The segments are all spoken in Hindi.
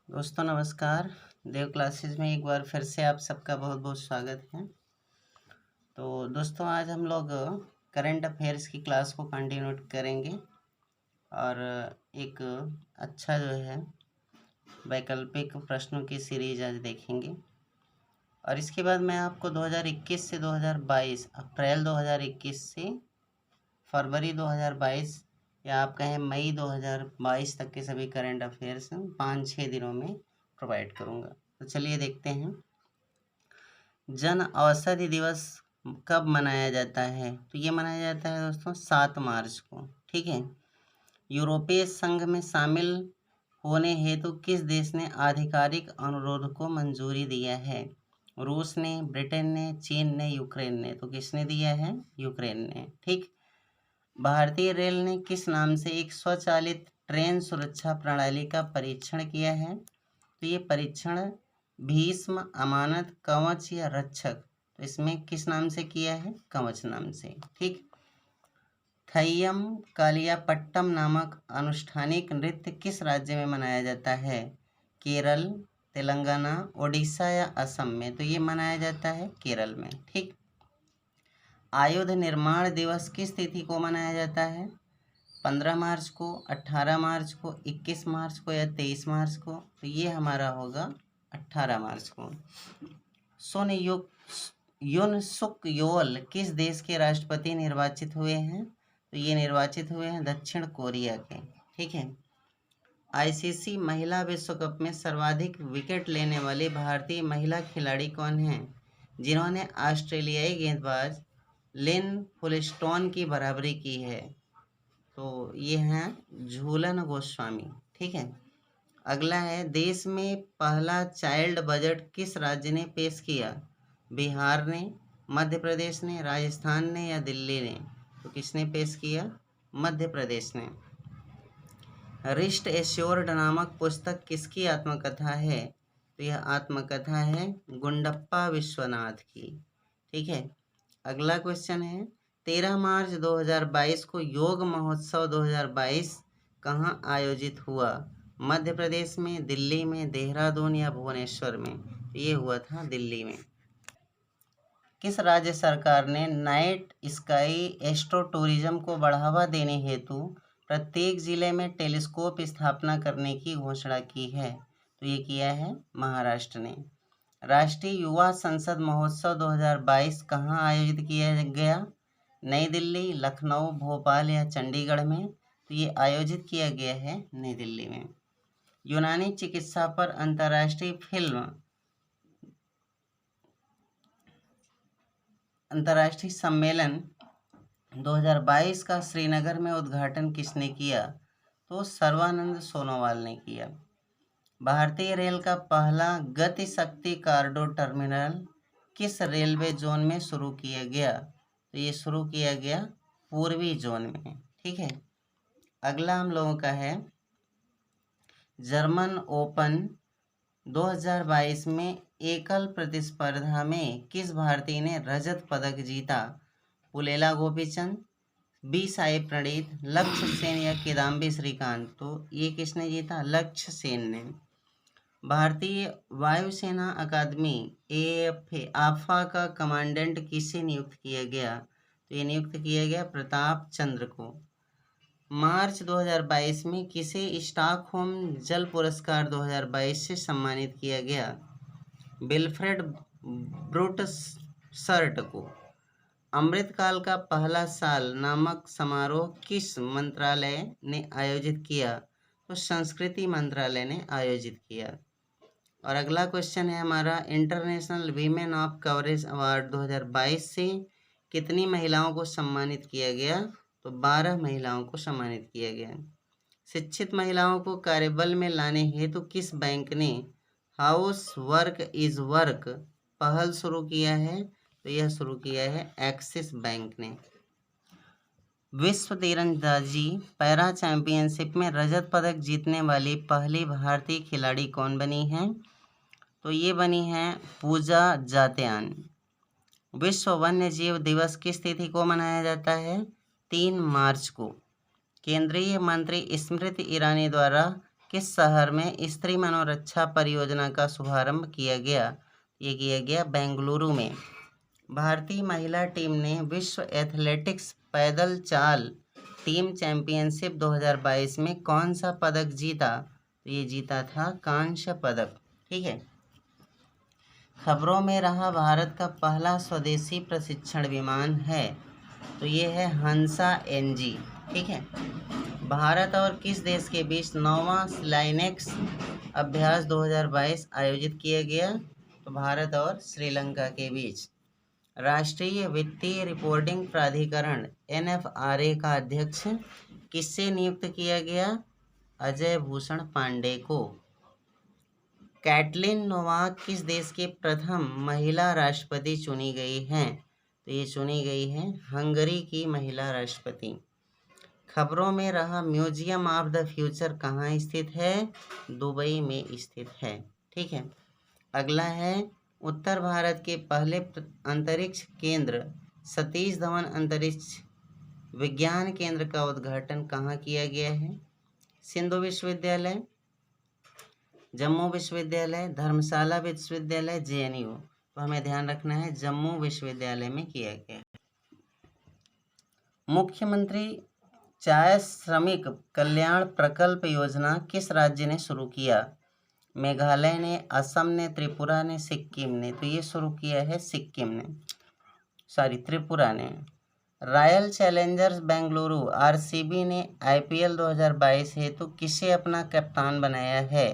दोस्तों नमस्कार। देव क्लासेस में एक बार फिर से आप सबका बहुत बहुत स्वागत है। तो दोस्तों आज हम लोग करंट अफेयर्स की क्लास को कंटिन्यू करेंगे और एक अच्छा जो है वैकल्पिक प्रश्नों की सीरीज आज देखेंगे। और इसके बाद मैं आपको 2021 से 2022 अप्रैल 2021 से फरवरी 2022 या आप कहें मई 2022 तक के सभी करंट अफेयर्स 5-6 दिनों में प्रोवाइड करूँगा। तो चलिए देखते हैं। जन औषधि दिवस कब मनाया जाता है? तो ये मनाया जाता है दोस्तों 7 मार्च को। ठीक है। यूरोपीय संघ में शामिल होने हेतु किस देश ने आधिकारिक अनुरोध को मंजूरी दिया है? रूस ने, ब्रिटेन ने, चीन ने, यूक्रेन ने। तो किसने दिया है? यूक्रेन ने। ठीक। भारतीय रेल ने किस नाम से एक स्वचालित ट्रेन सुरक्षा प्रणाली का परीक्षण किया है? तो ये परीक्षण भीष्म, अमानत, कवच या रक्षक। तो इसमें किस नाम से किया है? कवच नाम से। ठीक। थय्यम कालियापट्टम नामक अनुष्ठानिक नृत्य किस राज्य में मनाया जाता है? केरल, तेलंगाना, ओडिशा या असम में। तो ये मनाया जाता है केरल में। ठीक। आयुध निर्माण दिवस किस तिथि को मनाया जाता है? 15 मार्च को, 18 मार्च को, 21 मार्च को या 23 मार्च को। तो ये हमारा होगा 18 मार्च को। युन सुक योल किस देश के राष्ट्रपति निर्वाचित हुए हैं? तो ये निर्वाचित हुए हैं दक्षिण कोरिया के। ठीक है। आईसीसी महिला विश्व कप में सर्वाधिक विकेट लेने वाली भारतीय महिला खिलाड़ी कौन हैं, जिन्होंने ऑस्ट्रेलियाई गेंदबाज लिन फुलस्टोन की बराबरी की है? तो ये हैं झूलन गोस्वामी। ठीक है। अगला है, देश में पहला चाइल्ड बजट किस राज्य ने पेश किया? बिहार ने, मध्य प्रदेश ने, राजस्थान ने या दिल्ली ने। तो किसने पेश किया? मध्य प्रदेश ने। रिस्ट एश्योर्ड नामक पुस्तक किसकी आत्मकथा है? तो यह आत्मकथा है गुंडप्पा विश्वनाथ की। ठीक है। अगला क्वेश्चन है, 13 मार्च 2022 को योग महोत्सव 2022 कहाँ आयोजित हुआ? मध्य प्रदेश में, दिल्ली में, देहरादून या भुवनेश्वर में। ये हुआ था दिल्ली में। किस राज्य सरकार ने नाइट स्काई एस्ट्रो टूरिज्म को बढ़ावा देने हेतु प्रत्येक जिले में टेलीस्कोप स्थापना करने की घोषणा की है? तो ये किया है महाराष्ट्र ने। राष्ट्रीय युवा संसद महोत्सव 2022 कहाँ आयोजित किया गया? नई दिल्ली, लखनऊ, भोपाल या चंडीगढ़ में। तो ये आयोजित किया गया है नई दिल्ली में। यूनानी चिकित्सा पर अंतर्राष्ट्रीय सम्मेलन 2022 का श्रीनगर में उद्घाटन किसने किया? तो सर्बानंद सोनोवाल ने किया। भारतीय रेल का पहला गति शक्ति कार्गो टर्मिनल किस रेलवे जोन में शुरू किया गया? तो ये शुरू किया गया पूर्वी जोन में। ठीक है। अगला हम लोगों का है, जर्मन ओपन 2022 में एकल प्रतिस्पर्धा में किस भारतीय ने रजत पदक जीता? पुलेला गोपीचंद, बी साई प्रणीत, लक्ष्य सेन या किदाम्बी श्रीकांत। तो ये किसने जीता? लक्ष्य सेन ने। भारतीय वायुसेना अकादमी आफा का कमांडेंट किसे नियुक्त किया गया? तो ये नियुक्त किया गया प्रताप चंद्र को। मार्च 2022 में किसे स्टॉकहोम जल पुरस्कार 2022 से सम्मानित किया गया? विल्फ्रेड ब्रूटसर्ट को। अमृतकाल का पहला साल नामक समारोह किस मंत्रालय ने आयोजित किया? तो संस्कृति मंत्रालय ने आयोजित किया। और अगला क्वेश्चन है हमारा, international women of coverage award 2022 से कितनी महिलाओं को सम्मानित किया गया? तो 12 महिलाओं को सम्मानित किया गया। शिक्षित महिलाओं को कार्यबल में लाने हेतु किस बैंक ने हाउस वर्क इज वर्क पहल शुरू किया है? तो यह शुरू किया है एक्सिस बैंक ने। विश्व तीरंदाजी पैरा चैंपियनशिप में रजत पदक जीतने वाली पहली भारतीय खिलाड़ी कौन बनी है? तो ये बनी है पूजा जात्यान। विश्व वन्य जीव दिवस किस तिथि को मनाया जाता है? 3 मार्च को। केंद्रीय मंत्री स्मृति ईरानी द्वारा किस शहर में स्त्री मनोरक्षा परियोजना का शुभारंभ किया गया? ये किया गया बेंगलुरु में। भारतीय महिला टीम ने विश्व एथलेटिक्स पैदल चाल टीम चैंपियनशिप 2022 में कौन सा पदक जीता? तो ये जीता था कांस्य पदक। ठीक है। खबरों में रहा भारत का पहला स्वदेशी प्रशिक्षण विमान है, तो ये है हंसा NG। ठीक है। भारत और किस देश के बीच 9वां लाइनेक्स अभ्यास 2022 आयोजित किया गया? तो भारत और श्रीलंका के बीच। राष्ट्रीय वित्तीय रिपोर्टिंग प्राधिकरण NFRA का अध्यक्ष किससे नियुक्त किया गया? अजय भूषण पांडे को। कैटलिन नोवाक किस देश के प्रथम महिला राष्ट्रपति चुनी गई हैं? तो ये चुनी गई है हंगरी की महिला राष्ट्रपति। खबरों में रहा म्यूजियम ऑफ द फ्यूचर कहाँ स्थित है? दुबई में स्थित है। ठीक है। अगला है उत्तर भारत के पहले अंतरिक्ष केंद्र सतीश धवन अंतरिक्ष विज्ञान केंद्र का उद्घाटन कहाँ किया गया है? सिंधु विश्वविद्यालय, जम्मू विश्वविद्यालय, धर्मशाला विश्वविद्यालय, JNU। तो हमें ध्यान रखना है जम्मू विश्वविद्यालय में किया गया। मुख्यमंत्री चाय श्रमिक कल्याण प्रकल्प योजना किस राज्य ने शुरू किया? मेघालय ने, असम ने, त्रिपुरा ने, सिक्किम ने। तो ये शुरू किया है सिक्किम ने, त्रिपुरा ने। रॉयल चैलेंजर्स बेंगलुरु RCB ने IPL 2022 हेतु किसे अपना कप्तान बनाया है?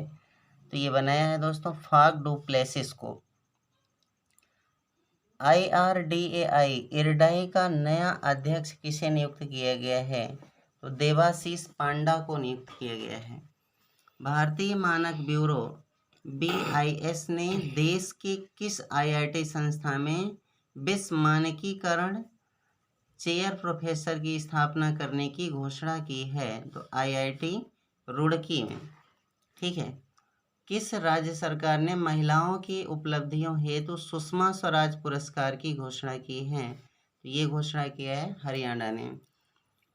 तो ये बनाया है दोस्तों फाफ डू प्लेसिस को। IRDAI इरडाई का नया अध्यक्ष किसे नियुक्त किया गया है? तो देवाशीष पांडा को नियुक्त किया गया है। भारतीय मानक ब्यूरो BIS ने देश के किस IIT संस्था में विश्व मानकीकरण चेयर प्रोफेसर की स्थापना करने की घोषणा की है? तो IIT रुड़की में। ठीक है। किस राज्य सरकार ने महिलाओं की उपलब्धियों हेतु सुषमा स्वराज पुरस्कार की घोषणा की है? तो ये घोषणा किया है हरियाणा ने।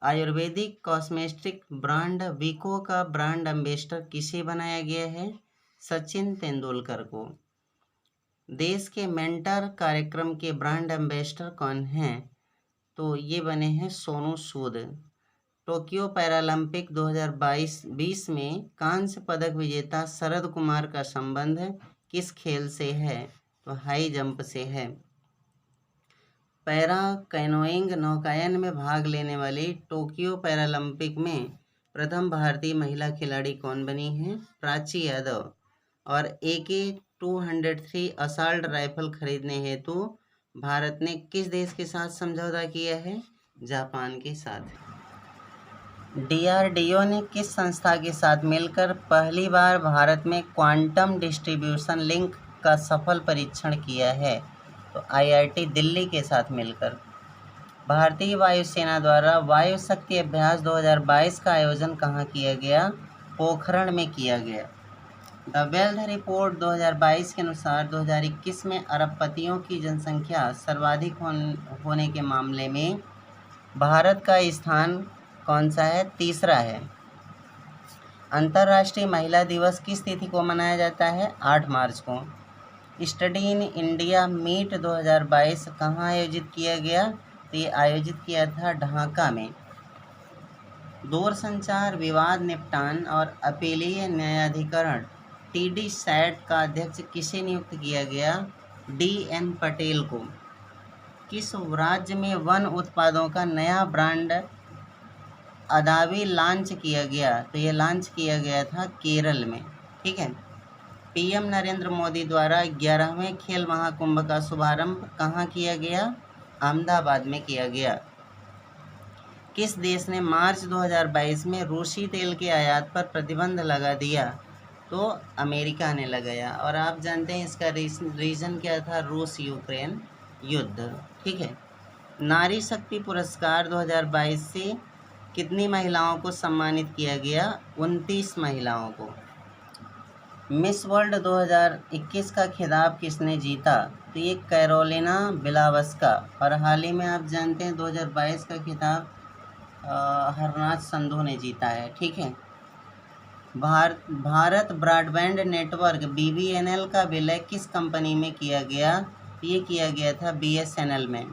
आयुर्वेदिक कॉस्मेटिक ब्रांड वीको का ब्रांड एम्बेसडर किसे बनाया गया है? सचिन तेंदुलकर को। देश के मेंटर कार्यक्रम के ब्रांड एम्बेसडर कौन हैं? तो ये बने हैं सोनू सूद। टोक्यो पैरालंपिक 2020 में कांस्य पदक विजेता शरद कुमार का संबंध किस खेल से है? तो हाई जंप से है। पैरा कैनोइंग नौकायन में भाग लेने वाली टोक्यो पैरालंपिक में प्रथम भारतीय महिला खिलाड़ी कौन बनी है? प्राची यादव। और AK-203 असॉल्ट राइफल खरीदने हेतु भारत ने किस देश के साथ समझौता किया है? जापान के साथ। DRDO ने किस संस्था के साथ मिलकर पहली बार भारत में क्वांटम डिस्ट्रीब्यूशन लिंक का सफल परीक्षण किया है? तो IIT दिल्ली के साथ मिलकर। भारतीय वायुसेना द्वारा वायु शक्ति अभ्यास 2022 का आयोजन कहाँ किया गया? पोखरण में किया गया। द वेल्थ रिपोर्ट 2022 के अनुसार 2021 में अरबपतियों की जनसंख्या सर्वाधिक होने के मामले में भारत का स्थान कौन सा है? तीसरा है। अंतर्राष्ट्रीय महिला दिवस किस तिथि को मनाया जाता है? 8 मार्च को। स्टडी इन इंडिया मीट 2022 कहाँ आयोजित किया गया? तो ये आयोजित किया था ढाका में। दूरसंचार विवाद निपटान और अपीलीय न्यायाधिकरण TDSAT का अध्यक्ष किसे नियुक्त किया गया? DN पटेल को। किस राज्य में वन उत्पादों का नया ब्रांड अदावी लॉन्च किया गया? तो ये लॉन्च किया गया था केरल में। ठीक है। PM नरेंद्र मोदी द्वारा 11वें खेल महाकुंभ का शुभारंभ कहाँ किया गया? अहमदाबाद में किया गया। किस देश ने मार्च 2022 में रूसी तेल के आयात पर प्रतिबंध लगा दिया? तो अमेरिका ने लगाया। और आप जानते हैं इसका रीज़न क्या था? रूस यूक्रेन युद्ध। ठीक है। नारी शक्ति पुरस्कार 2022 से कितनी महिलाओं को सम्मानित किया गया? 29 महिलाओं को। मिस वर्ल्ड 2021 का खिताब किसने जीता? तो ये कैरोलिना बिलावस्का। और हाल ही में आप जानते हैं 2022 का खिताब हरनाथ संधू ने जीता है। ठीक है। भारत ब्रॉडबैंड नेटवर्क BBNL का विलय किस कंपनी में किया गया? ये किया गया था BSNL में।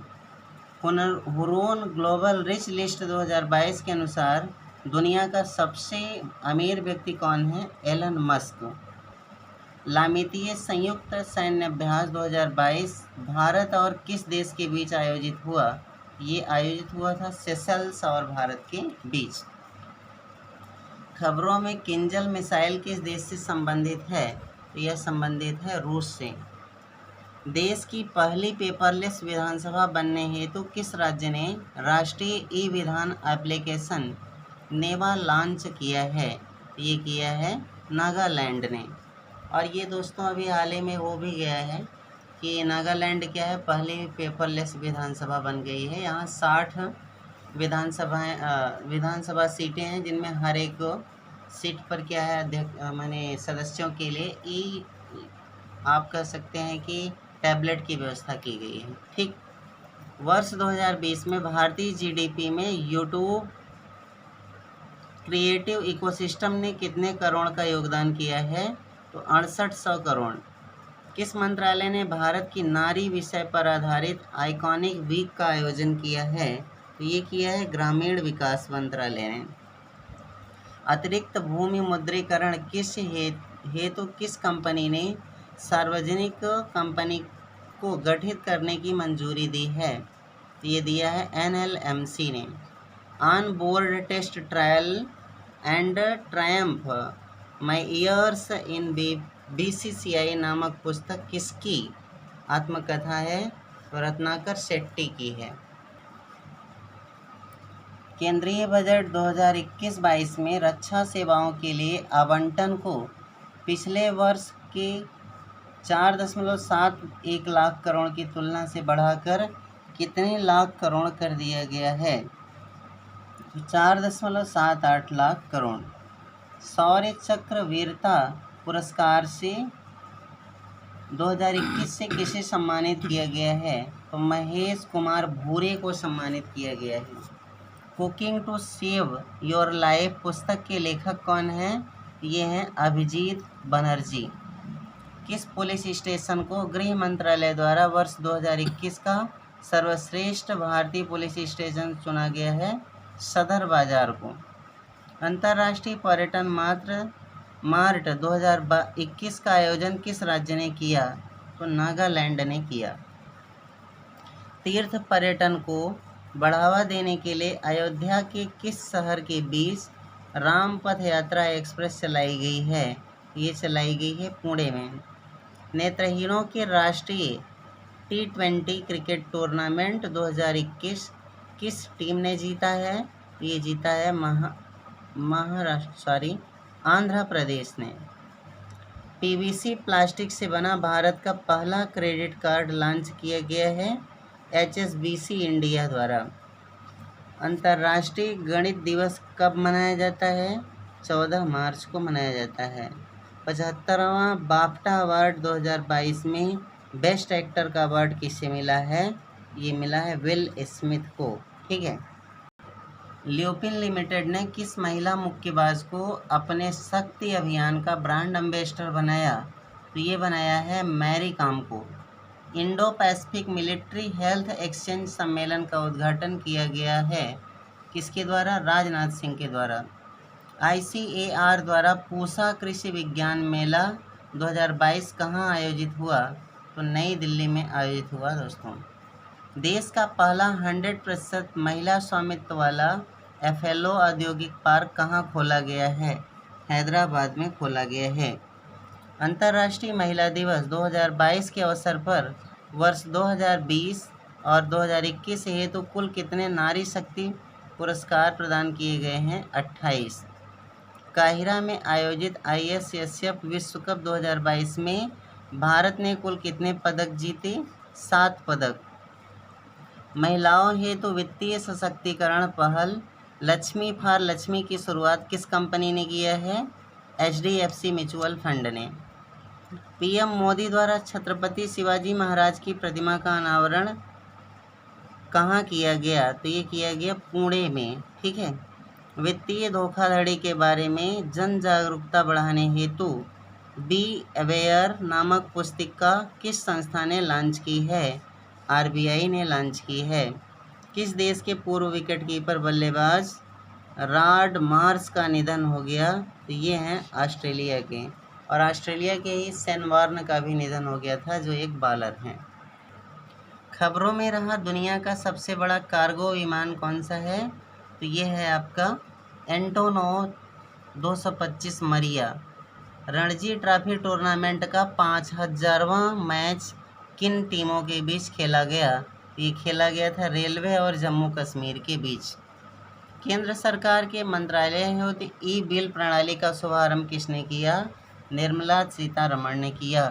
हुरून ग्लोबल रिच लिस्ट 2022 के अनुसार दुनिया का सबसे अमीर व्यक्ति कौन है? Elon Musk. लामितीय संयुक्त सैन्य अभ्यास 2022 भारत और किस देश के बीच आयोजित हुआ? ये आयोजित हुआ था सेशल्स और भारत के बीच। खबरों में किंजल मिसाइल किस देश से संबंधित है? तो यह संबंधित है रूस से। देश की पहली पेपरलेस विधानसभा बनने हेतु किस राज्य ने राष्ट्रीय ई विधान एप्लीकेशन नेवा लॉन्च किया है? ये किया है नागालैंड ने। और ये दोस्तों अभी हाल ही में हो भी गया है कि नागालैंड क्या है, पहली पेपरलेस विधानसभा बन गई है। यहाँ 60 विधानसभा सीटें हैं, जिनमें हर एक सीट पर क्या है माने सदस्यों के लिए आप कह सकते हैं कि टैबलेट की व्यवस्था की गई है। ठीक। वर्ष 2020 में भारतीय GDP में यूट्यूब क्रिएटिव इकोसिस्टम ने कितने करोड़ का योगदान किया है? तो 6800 करोड़। किस मंत्रालय ने भारत की नारी विषय पर आधारित आइकॉनिक वीक का आयोजन किया है? तो ये किया है ग्रामीण विकास मंत्रालय ने। अतिरिक्त भूमि मुद्रीकरण किस हेतु किस कंपनी ने सार्वजनिक कंपनी को गठित करने की मंजूरी दी है? तो ये दिया है NLMC ने। On board test trial and triumph my years in BCCI नामक पुस्तक किसकी आत्मकथा है? तो रत्नाकर शेट्टी की है। केंद्रीय बजट 2021-22 में रक्षा सेवाओं के लिए आवंटन को पिछले वर्ष के 4.71 लाख करोड़ की तुलना से बढ़ाकर कितने लाख करोड़ कर दिया गया है? 4.78 लाख करोड़। शौर्य चक्र वीरता पुरस्कार से 2021 से किसे सम्मानित किया गया है? तो महेश कुमार भूरे को सम्मानित किया गया है। Cooking to save your life पुस्तक के लेखक कौन हैं? ये हैं अभिजीत बनर्जी। किस पुलिस स्टेशन को गृह मंत्रालय द्वारा वर्ष 2021 का सर्वश्रेष्ठ भारतीय पुलिस स्टेशन चुना गया है? सदर बाजार को। अंतर्राष्ट्रीय पर्यटन मार्ट 2021 का आयोजन किस राज्य ने किया? तो नागालैंड ने किया। तीर्थ पर्यटन को बढ़ावा देने के लिए अयोध्या के किस शहर के बीच राम पथ यात्रा एक्सप्रेस चलाई गई है? ये चलाई गई है पुणे में। नेत्रहीनों के राष्ट्रीय T20 क्रिकेट टूर्नामेंट 2021 किस टीम ने जीता है? ये जीता है आंध्र प्रदेश ने। PVC प्लास्टिक से बना भारत का पहला क्रेडिट कार्ड लॉन्च किया गया है HSBC इंडिया द्वारा। अंतर्राष्ट्रीय गणित दिवस कब मनाया जाता है? 14 मार्च को मनाया जाता है। 75वां बाफ्टा अवार्ड 2022 में बेस्ट एक्टर का अवार्ड किसे मिला है? ये मिला है विल स्मिथ को। ठीक है। ल्यूपिन लिमिटेड ने किस महिला मुक्केबाज को अपने शक्ति अभियान का ब्रांड एम्बेसडर बनाया? तो ये बनाया है मैरी कॉम को। Indo Pacific military health exchange सम्मेलन का उद्घाटन किया गया है किसके द्वारा? राजनाथ सिंह के द्वारा। ICAR द्वारा पूसा कृषि विज्ञान मेला 2022 कहाँ आयोजित हुआ? तो नई दिल्ली में आयोजित हुआ दोस्तों। देश का पहला 100% महिला स्वामित्व वाला FLO औद्योगिक पार्क कहाँ खोला गया है? हैदराबाद में खोला गया है। अंतर्राष्ट्रीय महिला दिवस 2022 के अवसर पर वर्ष 2020 और 2021 हेतु कुल कितने नारी शक्ति पुरस्कार प्रदान किए गए हैं? 28। काहिरा में आयोजित ISSF विश्व कप 2022 में भारत ने कुल कितने पदक जीते? 7 पदक। महिलाओं हेतु वित्तीय सशक्तिकरण पहल लक्ष्मी फॉर लक्ष्मी की शुरुआत किस कंपनी ने किया है? HDFC म्यूचुअल फंड ने। PM मोदी द्वारा छत्रपति शिवाजी महाराज की प्रतिमा का अनावरण कहाँ किया गया? तो ये किया गया पुणे में। ठीक है। वित्तीय धोखाधड़ी के बारे में जन जागरूकता बढ़ाने हेतु बी अवेयर नामक पुस्तिका किस संस्था ने लॉन्च की है? आरबीआई ने लॉन्च की है। किस देश के पूर्व विकेटकीपर बल्लेबाज रॉड मार्श का निधन हो गया? तो ये हैं ऑस्ट्रेलिया के, और ऑस्ट्रेलिया के ही शेन वॉर्न का भी निधन हो गया था, जो एक बॉलर हैं। खबरों में रहा दुनिया का सबसे बड़ा कार्गो विमान कौन सा है? तो ये है आपका एंटोनोव 225 मरिया। रणजी ट्रॉफी टूर्नामेंट का 5000वां मैच किन टीमों के बीच खेला गया? ये खेला गया था रेलवे और जम्मू कश्मीर के बीच। केंद्र सरकार के मंत्रालय हेतु ई बिल प्रणाली का शुभारंभ किसने किया? निर्मला सीतारमण ने किया।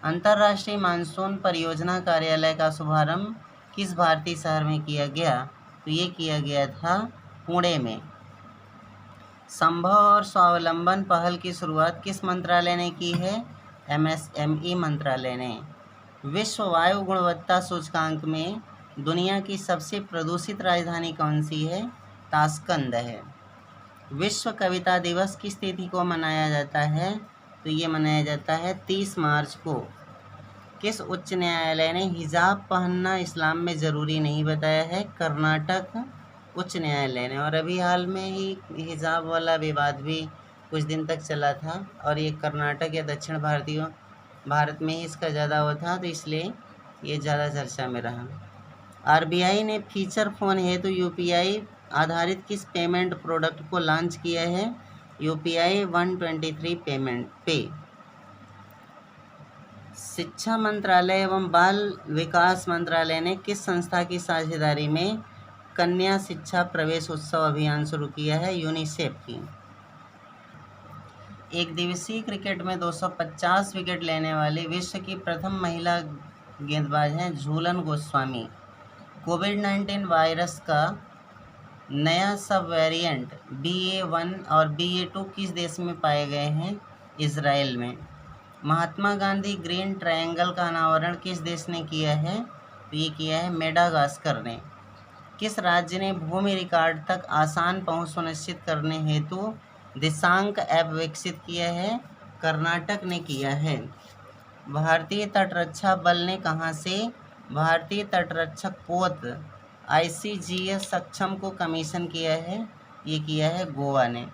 अंतर्राष्ट्रीय मानसून परियोजना कार्यालय का शुभारंभ किस भारतीय शहर में किया गया? तो ये किया गया था पुणे में। संभव और स्वावलंबन पहल की शुरुआत किस मंत्रालय ने की है? एमएसएमई मंत्रालय ने। विश्व वायु गुणवत्ता सूचकांक में दुनिया की सबसे प्रदूषित राजधानी कौन सी है? ताशकंद है। विश्व कविता दिवस किस तिथि को मनाया जाता है? तो ये मनाया जाता है 30 मार्च को। किस उच्च न्यायालय ने हिजाब पहनना इस्लाम में ज़रूरी नहीं बताया है? कर्नाटक उच्च न्यायालय ने। और अभी हाल में ही हिजाब वाला विवाद भी कुछ दिन तक चला था, और ये कर्नाटक या दक्षिण भारत में ही इसका ज़्यादा हुआ था, तो इसलिए ये ज़्यादा चर्चा में रहा। आरबीआई ने फीचर फ़ोन हेतु यूपीआई आधारित किस पेमेंट प्रोडक्ट को लॉन्च किया है? यूपीआई 123 पेमेंट पे। शिक्षा मंत्रालय एवं बाल विकास मंत्रालय ने किस संस्था की साझेदारी में कन्या शिक्षा प्रवेश उत्सव अभियान शुरू किया है? यूनिसेफ की। एक दिवसीय क्रिकेट में 250 विकेट लेने वाली विश्व की प्रथम महिला गेंदबाज हैं झूलन गोस्वामी। कोविड-19 वायरस का नया सब वेरिएंट BA.1 और BA.2 किस देश में पाए गए हैं? इजराइल में। महात्मा गांधी ग्रीन ट्रायंगल का अनावरण किस देश ने किया है? तो ये किया है मेडागास्कर ने। किस राज्य ने भूमि रिकॉर्ड तक आसान पहुंच सुनिश्चित करने हेतु दिशांक ऐप विकसित किया है? कर्नाटक ने किया है। भारतीय तटरक्षा बल ने कहां से भारतीय तटरक्षक पोत ICGS सक्षम को कमीशन किया है? ये किया है गोवा ने।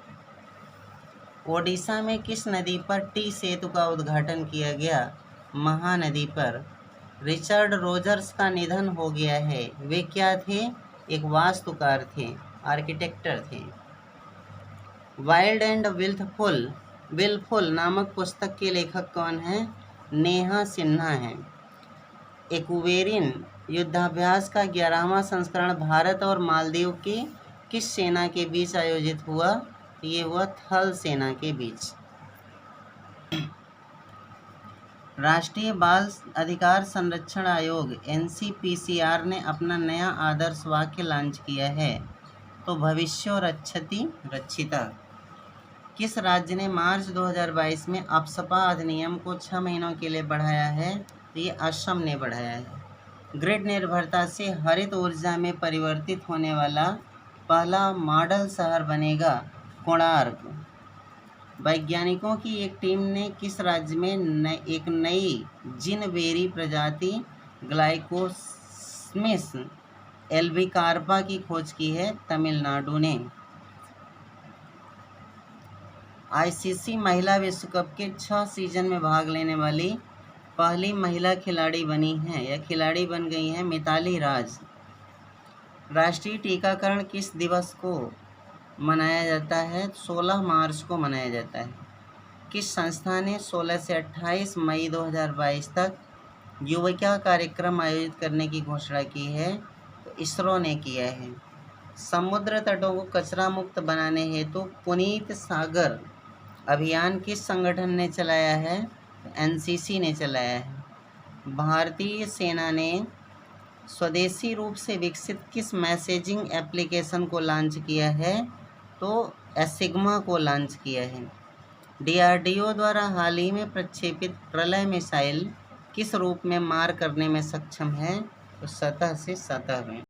ओडिशा में किस नदी पर टी सेतु का उद्घाटन किया गया? महानदी पर। रिचर्ड रोजर्स का निधन हो गया है। वे क्या थे? एक वास्तुकार थे, आर्किटेक्टर थे। वाइल्ड एंड विलफुल नामक पुस्तक के लेखक कौन हैं? नेहा सिन्हा हैं। एक्वेरिन युद्धाभ्यास का 11वां संस्करण भारत और मालदीव की किस सेना के बीच आयोजित हुआ? ये हुआ थल सेना के बीच। राष्ट्रीय बाल अधिकार संरक्षण आयोग NCPCR ने अपना नया आदर्श वाक्य लॉन्च किया है, तो भविष्यो रक्षति रक्षिता। किस राज्य ने मार्च 2022 में अप्सपा अधिनियम को 6 महीनों के लिए बढ़ाया है? तो ये असम ने बढ़ाया है। ग्रिड निर्भरता से हरित ऊर्जा में परिवर्तित होने वाला पहला मॉडल शहर बनेगा कोणार्क। वैज्ञानिकों की एक टीम ने किस राज्य में एक नई जिनबेरी प्रजाति ग्लाइकोस्मिस एल्बिकार्पा की खोज की है? तमिलनाडु ने। ICC महिला विश्व कप के 6 सीजन में भाग लेने वाली पहली महिला खिलाड़ी बनी हैं या खिलाड़ी बन गई हैं मिताली राज। राष्ट्रीय टीकाकरण किस दिवस को मनाया जाता है? 16 मार्च को मनाया जाता है। किस संस्था ने 16 से 28 मई 2022 तक युविका कार्यक्रम आयोजित करने की घोषणा की है? तो इसरो ने किया है। समुद्र तटों को कचरा मुक्त बनाने हेतु पुनीत सागर अभियान किस संगठन ने चलाया है? NCC ने चलाया है। भारतीय सेना ने स्वदेशी रूप से विकसित किस मैसेजिंग एप्लीकेशन को लॉन्च किया है? तो एसिग्मा को लॉन्च किया है। DRDO द्वारा हाल ही में प्रक्षेपित प्रलय मिसाइल किस रूप में मार करने में सक्षम है? तो सतह से सतह में।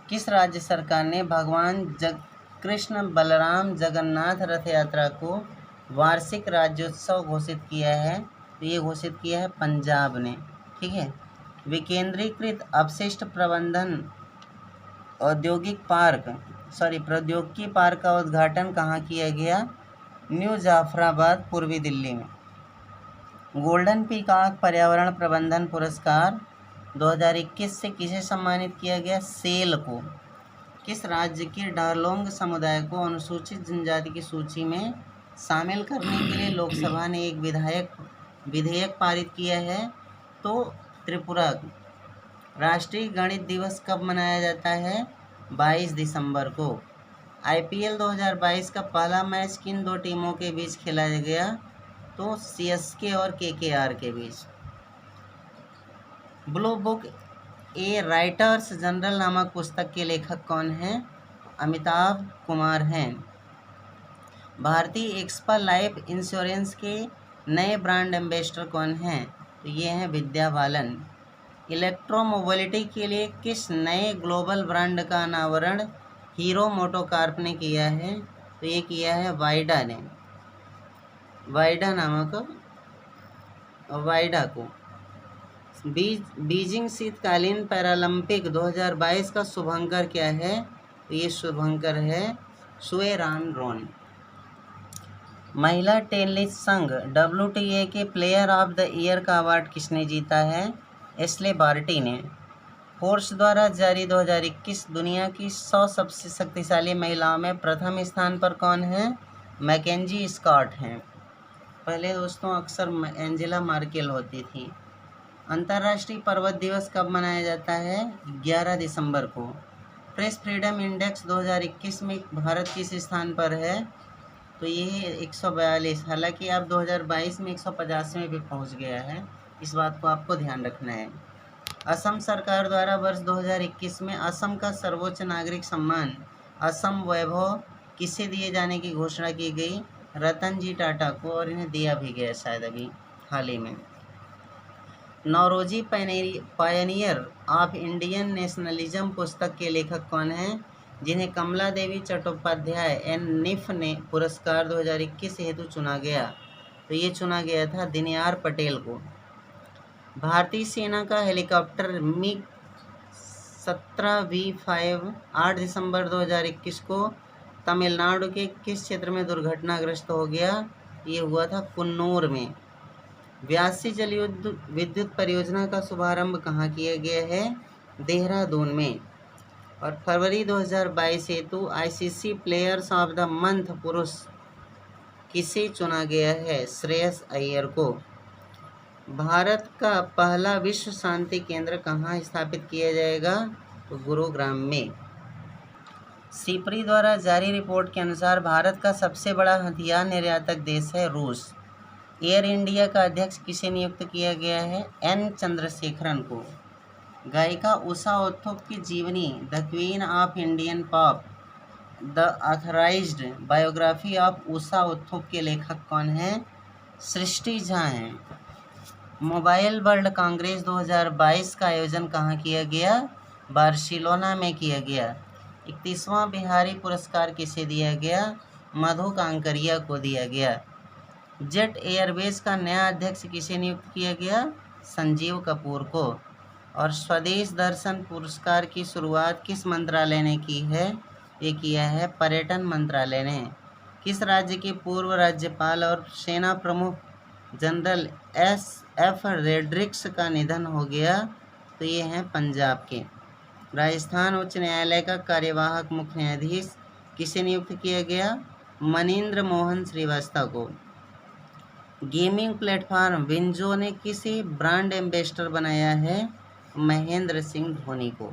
किस राज्य सरकार ने भगवान कृष्ण बलराम जगन्नाथ रथ यात्रा को वार्षिक राज्योत्सव घोषित किया है? तो ये घोषित किया है पंजाब ने। ठीक है। विकेंद्रीकृत अपशिष्ट प्रबंधन प्रौद्योगिकी पार्क का उद्घाटन कहाँ किया गया? न्यू जाफराबाद, पूर्वी दिल्ली में। गोल्डन पीकॉक पर्यावरण प्रबंधन पुरस्कार 2021 से किसे सम्मानित किया गया? सेल को। किस राज्य के डारलोंग समुदाय को अनुसूचित जनजाति की सूची में शामिल करने के लिए लोकसभा ने एक विधेयक पारित किया है? तो त्रिपुरा। राष्ट्रीय गणित दिवस कब मनाया जाता है? 22 दिसंबर को। IPL 2022 का पहला मैच किन दो टीमों के बीच खेला गया? तो CSK और KKR के बीच। ब्लू बुक ए राइटर्स जनरल नामक पुस्तक के लेखक कौन हैं? अमिताभ कुमार हैं। भारतीय एक्सपा लाइफ इंश्योरेंस के नए ब्रांड एम्बेसडर कौन हैं? तो ये हैं विद्या बालन। इलेक्ट्रोमोबिलिटी के लिए किस नए ग्लोबल ब्रांड का अनावरण हीरो मोटोकॉर्प ने किया है? तो ये किया है वाइडा ने। वाइडा को। बीजिंग शीतकालीन पैरालंपिक 2022 का शुभंकर क्या है? तो ये शुभंकर है सुए रान रोन। महिला टेनिस संघ WTA के प्लेयर ऑफ द ईयर का अवार्ड किसने जीता है? एश्ले बार्टी ने। फोर्ब्स द्वारा जारी 2021 दुनिया की 100 सबसे शक्तिशाली महिलाओं में प्रथम स्थान पर कौन है? मैकेंजी स्कॉट हैं। पहले दोस्तों अक्सर एंजेला मार्केल होती थी। अंतर्राष्ट्रीय पर्वत दिवस कब मनाया जाता है? 11 दिसंबर को। प्रेस फ्रीडम इंडेक्स 2021 में भारत किस स्थान पर है? तो ये 142। हालांकि अब 2022 में 150 में भी पहुंच गया है। इस बात को आपको ध्यान रखना है। असम सरकार द्वारा वर्ष 2021 में असम का सर्वोच्च नागरिक सम्मान असम वैभव किसे दिए जाने की घोषणा की गई? रतन जी टाटा को, और इन्हें दिया भी गया शायद अभी हाल ही में। Naoroji pioneer of Indian nationalism पुस्तक के लेखक कौन हैं? जिन्हें कमला देवी चट्टोपाध्याय NIF ने पुरस्कार 2021 हेतु चुना गया? तो ये चुना गया था दिनयार पटेल को। भारतीय सेना का हेलीकॉप्टर MiG 17V5 8 दिसंबर 2021 को तमिलनाडु के किस क्षेत्र में दुर्घटनाग्रस्त हो गया? ये हुआ था कुन्नूर में। व्यासी जल विद्युत परियोजना का शुभारंभ कहाँ किया गया है? देहरादून में। और फरवरी 2022 हेतु ICC players of the month पुरुष किसे चुना गया है? श्रेयस अय्यर को। भारत का पहला विश्व शांति केंद्र कहाँ स्थापित किया जाएगा? तो गुरुग्राम में। सिप्री द्वारा जारी रिपोर्ट के अनुसार भारत का सबसे बड़ा हथियार निर्यातक देश है रूस। एयर इंडिया का अध्यक्ष किसे नियुक्त किया गया है? N चंद्रशेखरन को। गायिका उषा उत्थुप की जीवनी the queen of Indian pop the authorised biography of Usha Uthup के लेखक कौन हैं? सृष्टि झा हैं। मोबाइल वर्ल्ड कांग्रेस 2022 का आयोजन कहाँ किया गया? बार्सिलोना में किया गया। 31वां बिहारी पुरस्कार किसे दिया गया? मधु कांकरिया को दिया गया। जेट एयरवेज का नया अध्यक्ष किसे नियुक्त किया गया? संजीव कपूर को। और स्वदेश दर्शन पुरस्कार की शुरुआत किस मंत्रालय ने की है? ये किया है पर्यटन मंत्रालय ने। किस राज्य के पूर्व राज्यपाल और सेना प्रमुख जनरल SF रेड्रिक्स का निधन हो गया? तो ये हैं पंजाब के। राजस्थान उच्च न्यायालय का कार्यवाहक मुख्य न्यायाधीश किसे नियुक्त किया गया? मनीन्द्र मोहन श्रीवास्तव को। गेमिंग प्लेटफॉर्म विंजो ने किसे ब्रांड एम्बेसडर बनाया है? महेंद्र सिंह धोनी को।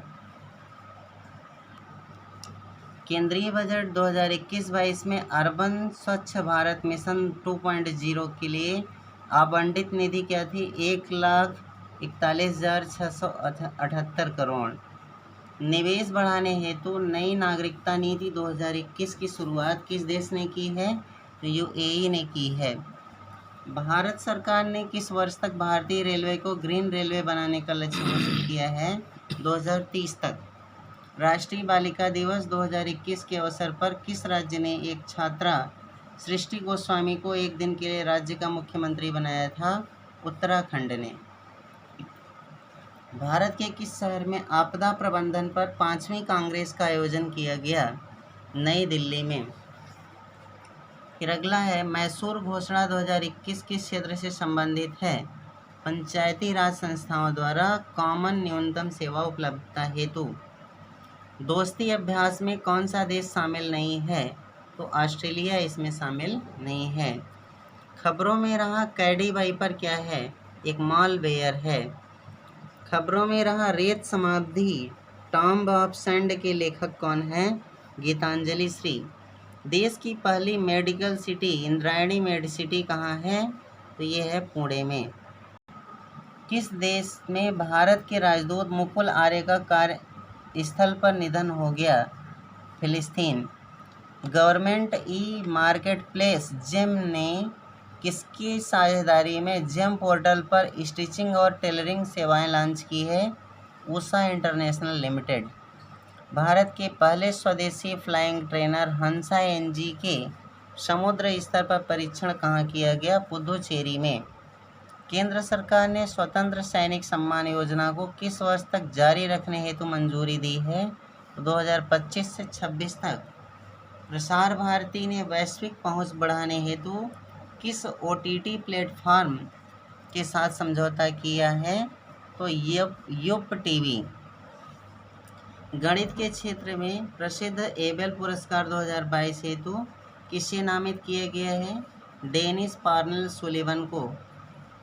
केंद्रीय बजट 2021-22 में अर्बन स्वच्छ भारत मिशन 2.0 के लिए आवंटित निधि क्या थी? 1,41,678 करोड़। निवेश बढ़ाने हेतु नई नागरिकता नीति 2021 की शुरुआत किस देश ने की है? तो UAE ने की है। भारत सरकार ने किस वर्ष तक भारतीय रेलवे को ग्रीन रेलवे बनाने का लक्ष्य घोषित किया है? 2030 तक। राष्ट्रीय बालिका दिवस 2021 के अवसर पर किस राज्य ने एक छात्रा सृष्टि गोस्वामी को एक दिन के लिए राज्य का मुख्यमंत्री बनाया था? उत्तराखंड ने। भारत के किस शहर में आपदा प्रबंधन पर 5वीं कांग्रेस का आयोजन किया गया? नई दिल्ली में। फिर अगला है, मैसूर घोषणा 2021 किस क्षेत्र से संबंधित है? पंचायती राज संस्थाओं द्वारा कॉमन न्यूनतम सेवा उपलब्धता हेतु। दोस्ती अभ्यास में कौन सा देश शामिल नहीं है? तो ऑस्ट्रेलिया इसमें शामिल नहीं है। खबरों में रहा कैडी वाइपर क्या है? एक मालवेयर है। खबरों में रहा रेत समाधि टॉम्ब ऑफ सैंड के लेखक कौन है? गीतांजलि श्री। देश की पहली मेडिकल सिटी इंद्रायणी मेडिसिटी कहाँ है? तो ये है पुणे में। किस देश में भारत के राजदूत मुकुल आर्य का कार्यस्थल पर निधन हो गया? फिलिस्तीन। Government e market place GeM ने किसकी साझेदारी में जेम पोर्टल पर स्टिचिंग और टेलरिंग सेवाएं लॉन्च की है? Usha international limited. भारत के पहले स्वदेशी फ्लाइंग ट्रेनर हंसा एनजी के समुद्र स्तर पर परीक्षण कहाँ किया गया? पुदुचेरी में। केंद्र सरकार ने स्वतंत्र सैनिक सम्मान योजना को किस वर्ष तक जारी रखने हेतु मंजूरी दी है? 2025 से 26 तक। प्रसार भारती ने वैश्विक पहुंच बढ़ाने हेतु किस ओटीटी प्लेटफॉर्म के साथ समझौता किया है? तो युप टीवी। गणित के क्षेत्र में प्रसिद्ध एबेल पुरस्कार 2022 हेतु किसे नामित किया गया है? डेनिस पार्नेल सुलिवन को।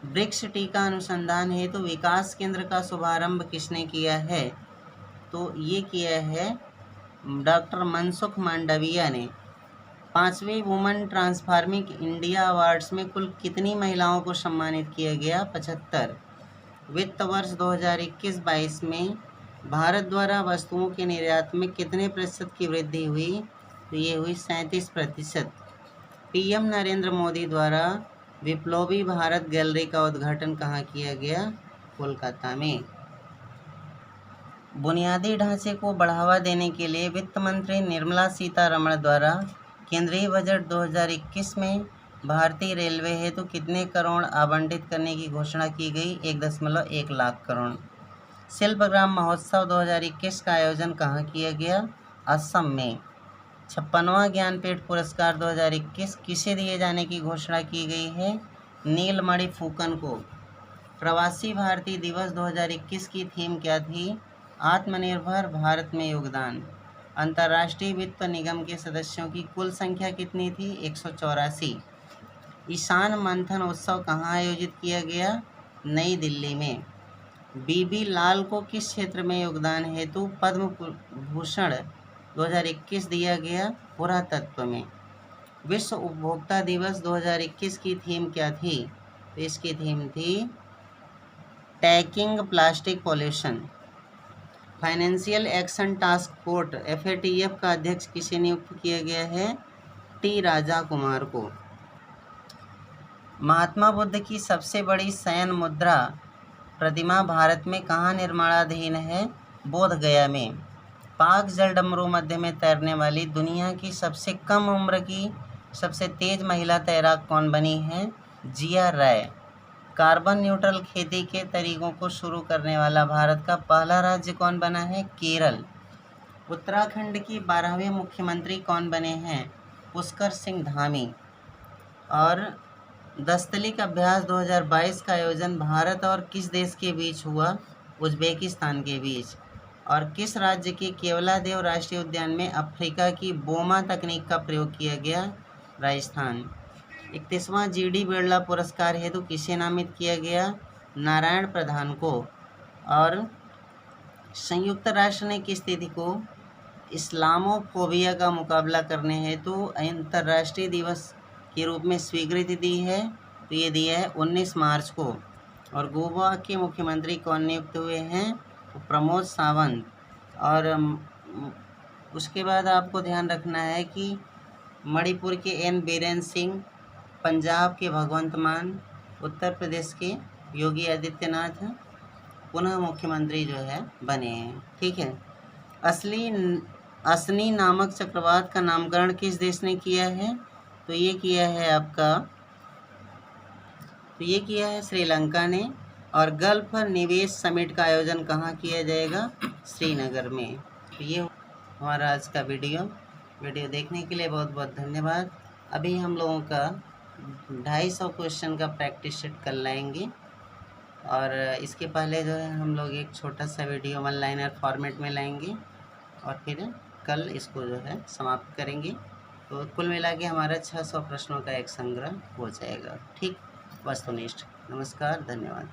ब्रिक्स टीका अनुसंधान हेतु विकास केंद्र का शुभारंभ किसने किया है? तो ये किया है डॉक्टर मनसुख मांडविया ने। 5वीं वुमेन ट्रांसफॉर्मिंग इंडिया अवार्ड्स में कुल कितनी महिलाओं को सम्मानित किया गया? 75। वित्त वर्ष 2021-22 में भारत द्वारा वस्तुओं के निर्यात में कितने प्रतिशत की वृद्धि हुई? तो ये हुई 37%। पीएम नरेंद्र मोदी द्वारा विप्लवी भारत गैलरी का उद्घाटन कहाँ किया गया? कोलकाता में। बुनियादी ढांचे को बढ़ावा देने के लिए वित्त मंत्री निर्मला सीतारमण द्वारा केंद्रीय बजट 2021 में भारतीय रेलवे हेतु कितने करोड़ आवंटित करने की घोषणा की गई? 1.1 लाख करोड़। शिल्पग्राम महोत्सव 2021 का आयोजन कहाँ किया गया? असम में। 56वां ज्ञानपीठ पुरस्कार 2021 किसे दिए जाने की घोषणा की गई है? नीलमणि फूकन को। प्रवासी भारतीय दिवस 2021 की थीम क्या थी? आत्मनिर्भर भारत में योगदान। अंतर्राष्ट्रीय वित्त निगम के सदस्यों की कुल संख्या कितनी थी? 184। ईशान मंथन उत्सव कहाँ आयोजित किया गया? नई दिल्ली में। बीबी लाल को किस क्षेत्र में योगदान हेतु पद्म भूषण 2021 दिया गया? पुरातत्व में। विश्व उपभोक्ता दिवस 2021 की थीम क्या थी? तो इसकी थीम थी tacking plastic pollution. Financial action task force FATF का अध्यक्ष किसे नियुक्त किया गया है? टी राजा कुमार को। महात्मा बुद्ध की सबसे बड़ी शयन मुद्रा प्रतिमा भारत में कहाँ निर्माणाधीन है? बोध गया में। पाक जलडमरू मध्य में तैरने वाली दुनिया की सबसे कम उम्र की सबसे तेज महिला तैराक कौन बनी है? जिया राय। कार्बन न्यूट्रल खेती के तरीकों को शुरू करने वाला भारत का पहला राज्य कौन बना है? केरल। उत्तराखंड की 12वें मुख्यमंत्री कौन बने हैं? पुष्कर सिंह धामी। और दस्तलिक अभ्यास 2022 का आयोजन भारत और किस देश के बीच हुआ? उज्बेकिस्तान के बीच। और किस राज्य के केवलादेव राष्ट्रीय उद्यान में अफ्रीका की बोमा तकनीक का प्रयोग किया गया? राजस्थान। 31वां GD बिरला पुरस्कार हेतु किसे नामित किया गया? नारायण प्रधान को। और संयुक्त राष्ट्र ने किस तिथि को इस्लामोफोबिया का मुकाबला करने हेतु अंतर्राष्ट्रीय दिवस के रूप में स्वीकृति दी है? तो ये दिया है 19 मार्च को। और गोवा के मुख्यमंत्री कौन नियुक्त हुए हैं? तो प्रमोद सावंत। और उसके बाद आपको ध्यान रखना है कि मणिपुर के N बीरेन सिंह, पंजाब के भगवंत मान, उत्तर प्रदेश के योगी आदित्यनाथ पुनः मुख्यमंत्री जो है बने हैं। ठीक है। असनी नामक चक्रवात का नामकरण किस देश ने किया है? तो ये किया है श्रीलंका ने। और गल्फ निवेश समिट का आयोजन कहाँ किया जाएगा? श्रीनगर में। तो ये हमारा आज का वीडियो देखने के लिए बहुत बहुत धन्यवाद। अभी हम लोगों का 250 क्वेश्चन का प्रैक्टिस सेट कर लाएंगे, और इसके पहले जो है हम लोग एक छोटा सा वीडियो वन लाइनर फॉर्मेट में लाएंगे, और फिर कल इसको जो है समाप्त करेंगे। तो कुल मिला के हमारा 600 प्रश्नों का एक संग्रह हो जाएगा। ठीक, वस्तुनिष्ठ। नमस्कार, धन्यवाद।